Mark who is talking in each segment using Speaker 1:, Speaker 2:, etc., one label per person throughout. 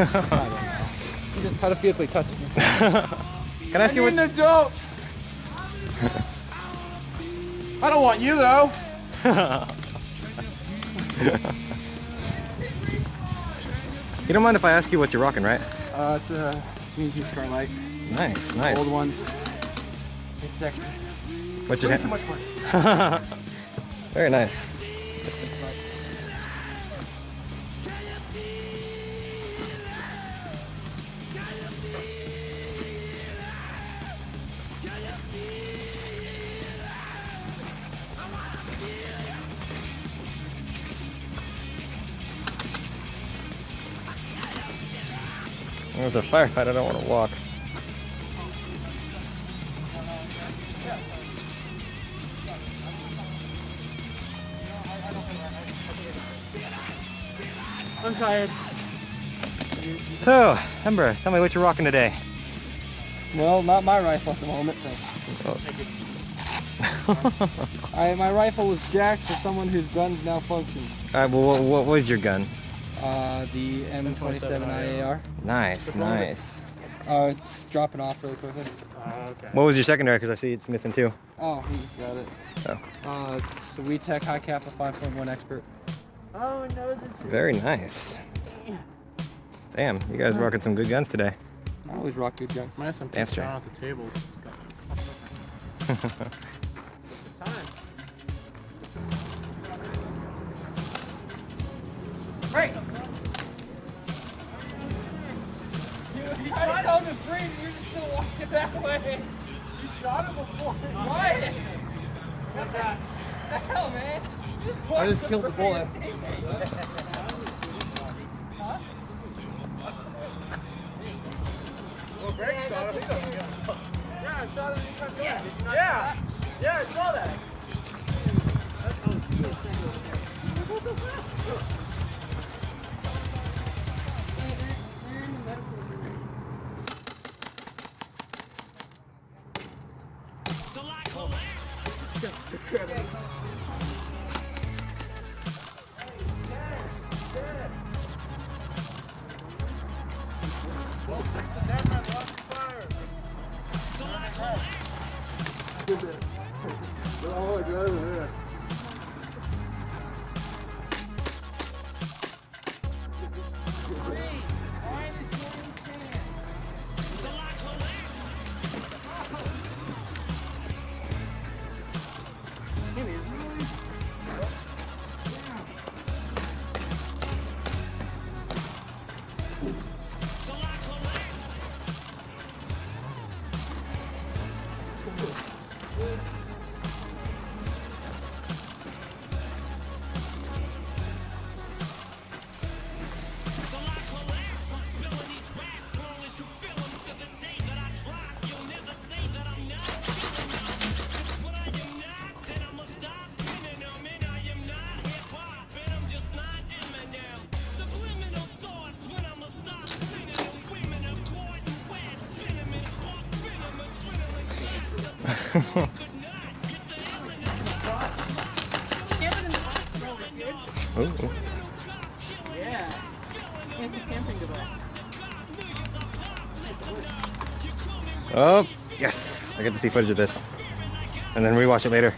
Speaker 1: I don't know. You just pedophily touched me.
Speaker 2: Can I ask you what?
Speaker 1: An adult. I don't want you though.
Speaker 2: You don't mind if I ask you what you're rocking, right?
Speaker 1: It's a G.R.A.W Starlight.
Speaker 2: Nice, nice.
Speaker 1: Old ones. It's sexy.
Speaker 2: What's your
Speaker 1: Way
Speaker 2: hand?
Speaker 1: too much work.
Speaker 2: Very nice. There's a firefight, I don't want to walk.
Speaker 1: I'm tired.
Speaker 2: So, Ember, tell me what you're rocking today.
Speaker 1: Well, not my rifle at the moment. My rifle was jacked for someone whose gun malfunctioned.
Speaker 2: Alright, well, what was your gun?
Speaker 1: The M27 IAR.
Speaker 2: Nice, nice.
Speaker 1: It's dropping off really quickly.
Speaker 3: Okay.
Speaker 2: What was your secondary? Because I see it's missing too.
Speaker 1: Oh, he got it.
Speaker 2: Oh.
Speaker 1: The WeTech High Kappa 5.1 Expert.
Speaker 3: Oh, no,
Speaker 2: Very nice. Damn, you guys rocking some good guns today.
Speaker 1: I always rock good guns.
Speaker 3: Might have some
Speaker 2: That's
Speaker 3: down
Speaker 2: right.
Speaker 3: at the tables.
Speaker 1: Right. You tried to tell him to freeze, and you're just still walking that way. You shot him before. What? What the hell, man?
Speaker 2: I just killed the bullet.
Speaker 3: Well, Greg shot him. Yeah, I shot him.
Speaker 1: Yes.
Speaker 3: Yeah. Yeah, I saw that.
Speaker 2: Ooh.
Speaker 1: Yeah. Fancy camping device.
Speaker 2: Oh, yes! I get to see footage of this. And then rewatch it later.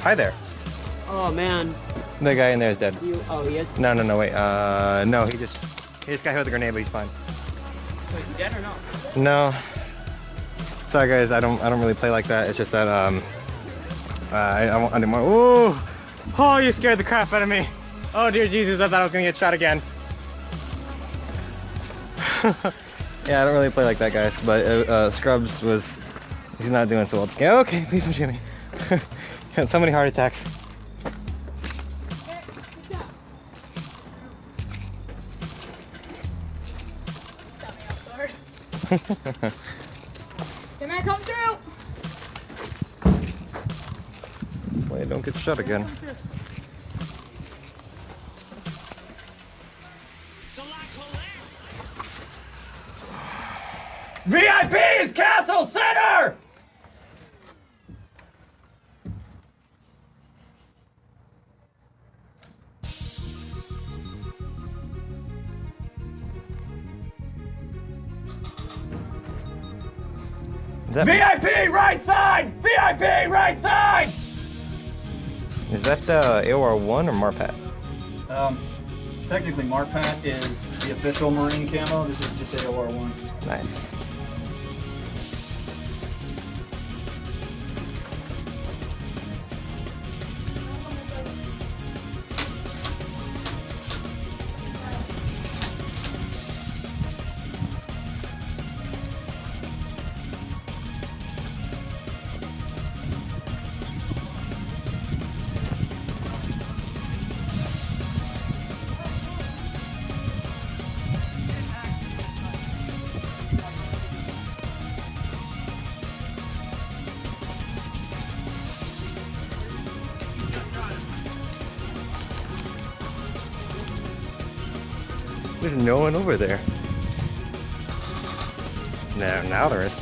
Speaker 2: Hi there.
Speaker 4: Oh man.
Speaker 2: The guy in there is dead.
Speaker 4: Oh, he is?
Speaker 2: No, wait. No, he just got hit with a grenade, but he's fine.
Speaker 4: Wait, he dead or no?
Speaker 2: No. Sorry guys, I don't really play like that. It's just that I didn't want. Ooh! Oh, you scared the crap out of me. Oh dear Jesus, I thought I was gonna get shot again. Yeah, I don't really play like that, guys. But Scrubs he's not doing so well this game. Okay, please don't shoot me. Got so many heart attacks.
Speaker 5: Can I come through?
Speaker 2: Wait, don't get shot again.
Speaker 1: VIP is Castle Center! VIP right side! VIP right side!
Speaker 2: Is that AOR1 or Marpat?
Speaker 3: Technically, Marpat is the official Marine camo. This is just AOR1.
Speaker 2: Nice. There's no one over there. No, now there is.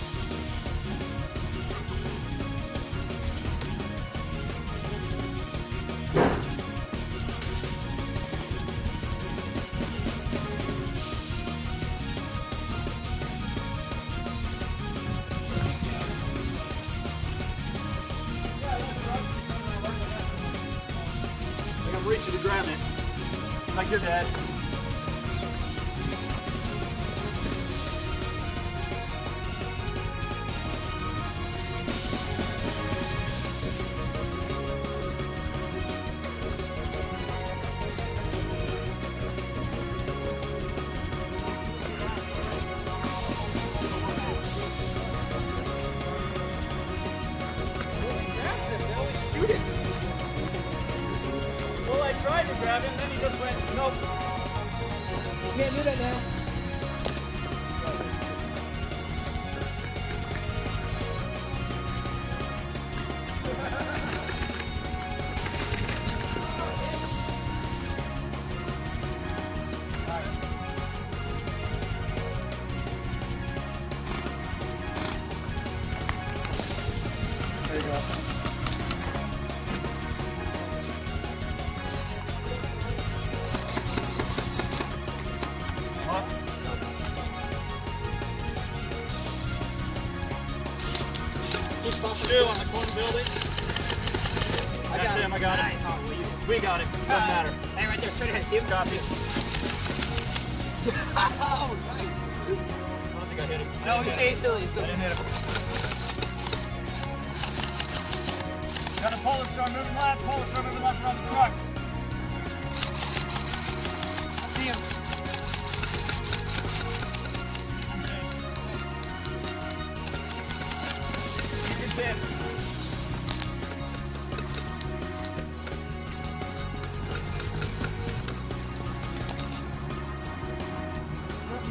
Speaker 3: I'm gonna reach you to grab it. Like your dad. Well, I tried to grab him, then he just went, nope.
Speaker 4: You can't do that now.
Speaker 3: There you go. Two on the corner building. That's him, I got it. We got it. Doesn't matter.
Speaker 4: Hey, right there, straight ahead, see him?
Speaker 3: Copy.
Speaker 4: Oh, nice.
Speaker 3: I don't think I hit him.
Speaker 4: No, he's still.
Speaker 3: I didn't hit him. Got a Polish star moving left around the truck.
Speaker 4: See him.
Speaker 3: You can tip.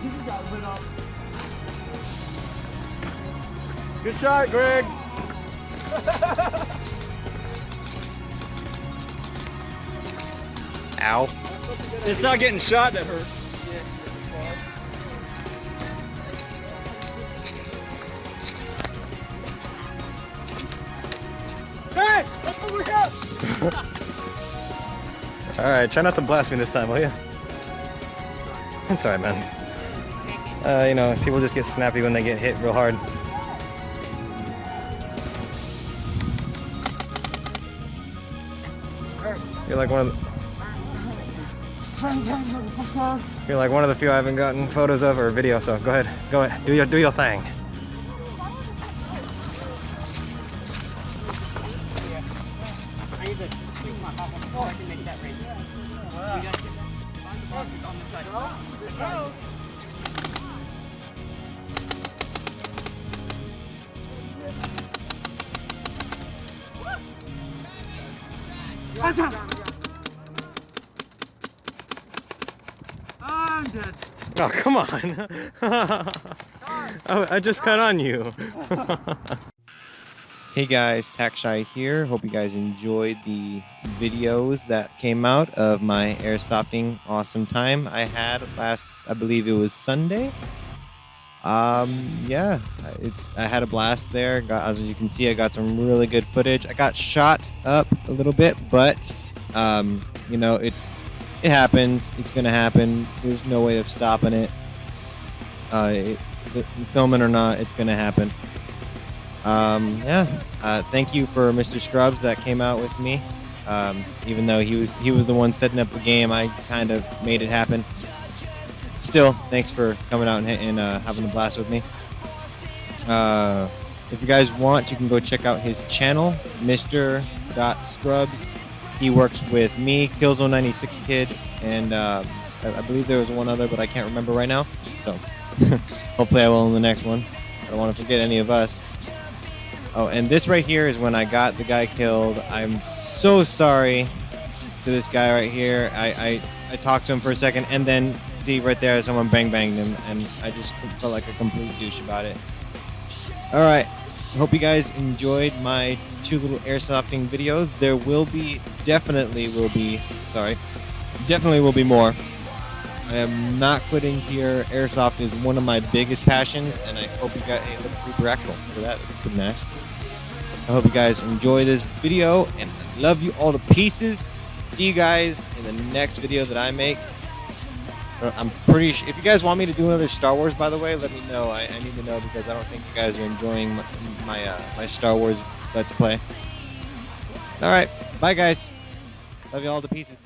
Speaker 3: He just got lit up. Good shot, Greg.
Speaker 2: Ow.
Speaker 3: It's not getting shot that hurt. Hey, that's over here.
Speaker 2: Alright, try not to blast me this time, will you? It's alright, man. You know, people just get snappy when they get hit real hard. You're like one of the few I haven't gotten photos of or video. So go ahead, do your thing.
Speaker 4: I need to tweak my hop on so I can make that range. We got you. Find the bunkers on the side.
Speaker 1: I'm dead.
Speaker 2: Oh, come on. I just cut on you. Hey guys, TacShy here. Hope you guys enjoyed the videos that came out of my airsofting awesome time I had last, I believe it was Sunday. Yeah, I had a blast there. As you can see, I got some really good footage. I got shot up a little bit, but you know, it happens. It's gonna happen. There's no way of stopping it. Filming or not, it's gonna happen. Yeah. Thank you for Mr. Scrubs that came out with me. Even though he was the one setting up the game, I kind of made it happen. Still, thanks for coming out and having a blast with me. If you guys want, you can go check out his channel, Mr.Scrubs. He works with me, Killzone96 Kid, and I believe there was one other, but I can't remember right now. So hopefully I will in the next one. I don't want to forget any of us. Oh, and this right here is when I got the guy killed. I'm so sorry to this guy right here. I talked to him for a second, and then see right there, someone banged him, and I just felt like a complete douche about it. All right, hope you guys enjoyed my 2 little airsofting videos. There will be, definitely will be more. I am not quitting here. Airsoft is one of my biggest passions, and I hope you guys, hey, look, Reaper Actual, look at that, it's pretty nice. I hope you guys enjoy this video, and I love you all to pieces. See you guys in the next video that I make. I'm pretty sure, if you guys want me to do another Star Wars, by the way, let me know. I need to know, because I don't think you guys are enjoying my Star Wars Let's Play. Alright, bye guys. Love you all to pieces.